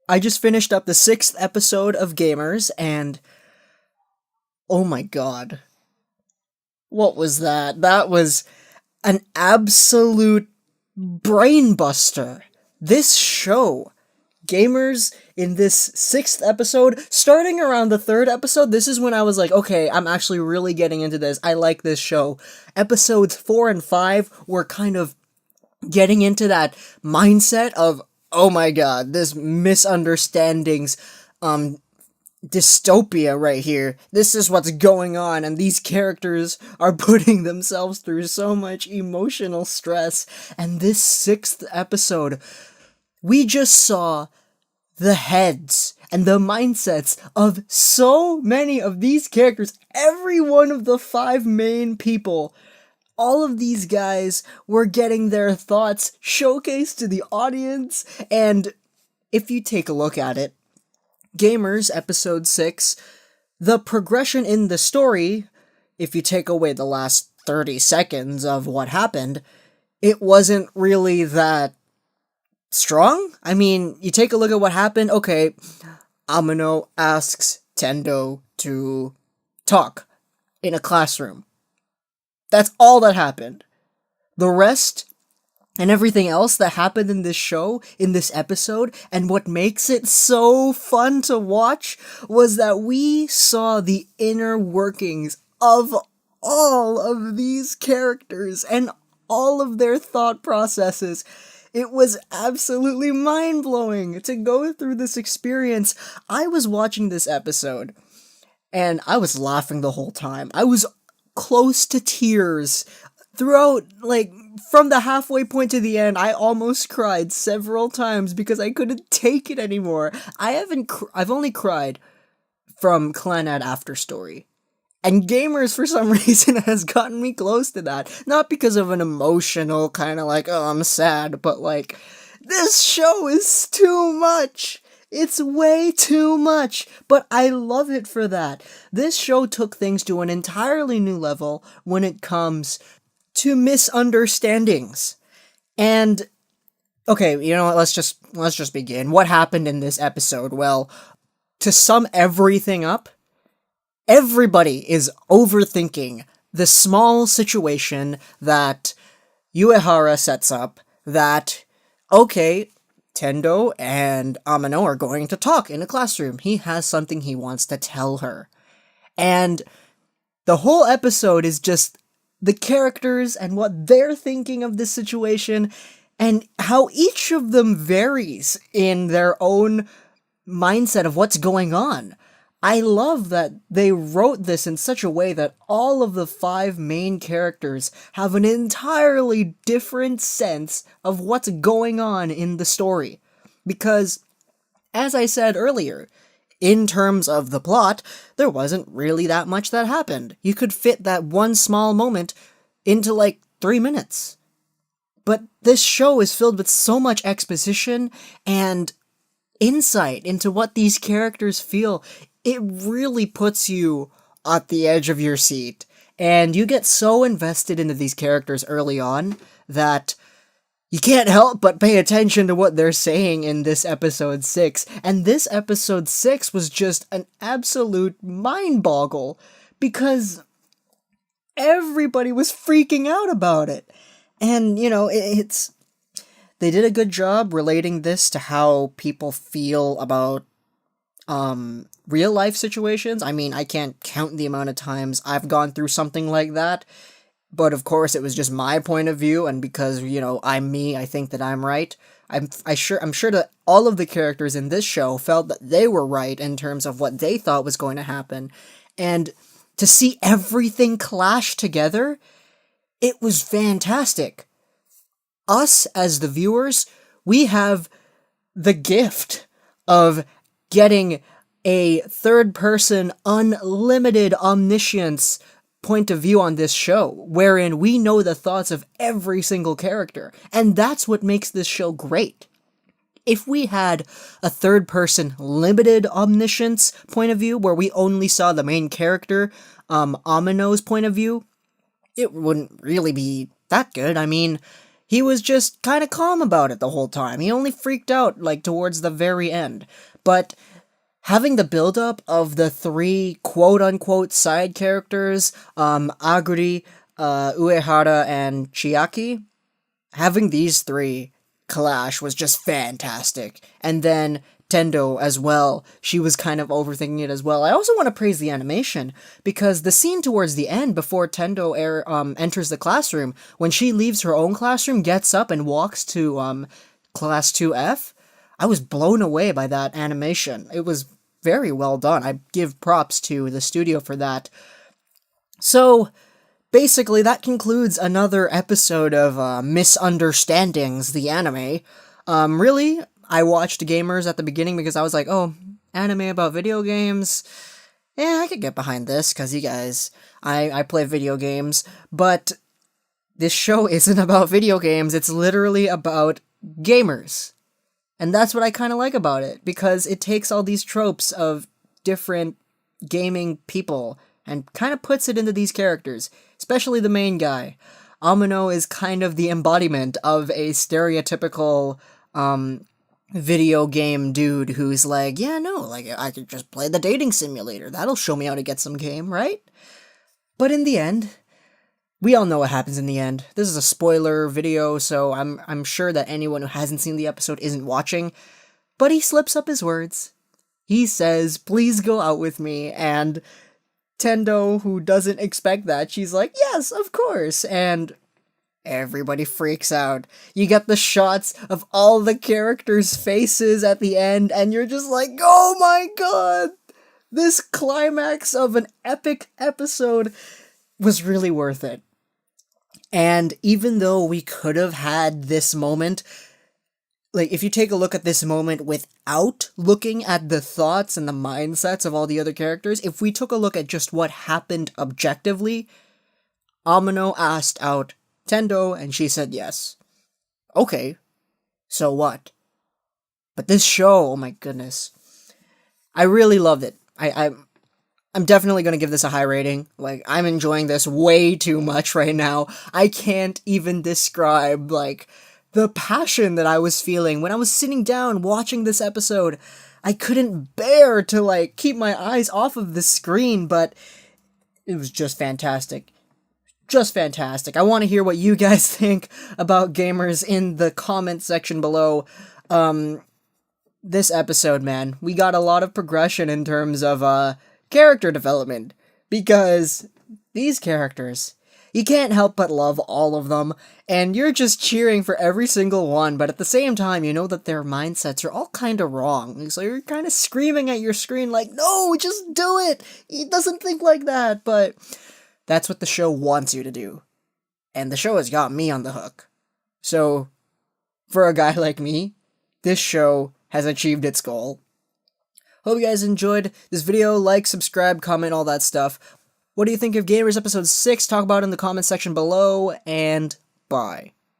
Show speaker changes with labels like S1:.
S1: I just finished up the 6th episode of Gamers, and oh my god, what was that? That was an absolute brainbuster. This show, Gamers, in this 6th episode, starting around the 3rd episode, this is when I was like, okay, I'm actually really getting into this. I like this show. Episodes 4 and 5 were kind of getting into that mindset of, oh my god, this misunderstandings, dystopia right here. This is what's going on, and these characters are putting themselves through so much emotional stress. And this 6th episode, we just saw the heads and the mindsets of so many of these characters. Every one of the 5 main people, all of these guys were getting their thoughts showcased to the audience, and if you take a look at it, Gamers, episode 6, the progression in the story, if you take away the last 30 seconds of what happened, it wasn't really that strong. I mean, you take a look at what happened, okay, Amano asks Tendo to talk in a classroom. That's all that happened. The rest and everything else that happened in this show, in this episode, and what makes it so fun to watch, was that we saw the inner workings of all of these characters and all of their thought processes. It was absolutely mind-blowing to go through this experience. I was watching this episode, and I was laughing the whole time. I was close to tears throughout, like, from the halfway point to the end. I almost cried several times because I couldn't take it anymore. I've only cried from Clannad After Story. And Gamers, for some reason, has gotten me close to that. Not because of an emotional kind of like, oh, I'm sad, but like, this show is too much. It's way too much, but I love it for that. This show took things to an entirely new level when it comes to misunderstandings. And okay, you know what, let's just begin. What happened in this episode? Well, to sum everything up, everybody is overthinking the small situation that Uehara sets up that, okay, Tendo and Amano are going to talk in a classroom. He has something he wants to tell her. And the whole episode is just the characters and what they're thinking of this situation, and how each of them varies in their own mindset of what's going on. I love that they wrote this in such a way that all of the 5 main characters have an entirely different sense of what's going on in the story. Because, as I said earlier, in terms of the plot, there wasn't really that much that happened. You could fit that one small moment into like 3 minutes. But this show is filled with so much exposition and insight into what these characters feel. It really puts you at the edge of your seat, and you get so invested into these characters early on that you can't help but pay attention to what they're saying in this episode 6. And this episode 6 was just an absolute mind boggle, because everybody was freaking out about it. And, you know, they did a good job relating this to how people feel about real life situations. I mean, I can't count the amount of times I've gone through something like that, but of course it was just my point of view, and because, you know, I'm me, I think that I'm right. I'm sure that all of the characters in this show felt that they were right in terms of what they thought was going to happen, and to see everything clash together, it was fantastic. Us, as the viewers, we have the gift of getting a third-person, unlimited omniscience point of view on this show, wherein we know the thoughts of every single character, and that's what makes this show great. If we had a third-person, limited omniscience point of view, where we only saw the main character, Amano's point of view, it wouldn't really be that good. I mean, he was just kind of calm about it the whole time. He only freaked out, like, towards the very end. But having the build-up of the three quote-unquote side characters, Aguri, Uehara, and Chiaki, having these three clash was just fantastic. And then Tendo as well, she was kind of overthinking it as well. I also want to praise the animation, because the scene towards the end, before Tendo enters the classroom, when she leaves her own classroom, gets up and walks to class 2F, I was blown away by that animation. It was very well done. I give props to the studio for that. So, basically, that concludes another episode of Misunderstandings, the anime. Really, I watched Gamers at the beginning because I was like, oh, anime about video games? Yeah, I could get behind this, because you guys, I play video games, but this show isn't about video games, it's literally about gamers. And that's what I kind of like about it, because it takes all these tropes of different gaming people and kind of puts it into these characters, especially the main guy. Amino is kind of the embodiment of a stereotypical video game dude who's like, yeah, no, like, I could just play the dating simulator. That'll show me how to get some game, right? But in the end, we all know what happens in the end. This is a spoiler video, so I'm sure that anyone who hasn't seen the episode isn't watching. But he slips up his words. He says, please go out with me, and Tendo, who doesn't expect that, she's like, yes, of course, and everybody freaks out. You get the shots of all the characters' faces at the end, and you're just like, oh my god! This climax of an epic episode was really worth it. And even though we could have had this moment, like, if you take a look at this moment without looking at the thoughts and the mindsets of all the other characters, if we took a look at just what happened objectively, Amino asked out Tendo, and she said yes. Okay, so what? But this show, oh my goodness, I really loved it. I'm definitely going to give this a high rating. Like, I'm enjoying this way too much right now. I can't even describe, like, the passion that I was feeling when I was sitting down watching this episode. I couldn't bear to, like, keep my eyes off of the screen, but it was just fantastic. Just fantastic. I want to hear what you guys think about Gamers in the comment section below. This episode, man, we got a lot of progression in terms of, character development, because these characters, you can't help but love all of them, and you're just cheering for every single one, but at the same time, you know that their mindsets are all kind of wrong, so you're kind of screaming at your screen like, no, just do it! He doesn't think like that, but that's what the show wants you to do, and the show has got me on the hook. So, for a guy like me, this show has achieved its goal. Hope you guys enjoyed this video. Like, subscribe, comment, all that stuff. What do you think of Gamers Episode 6? Talk about it in the comment section below, and bye.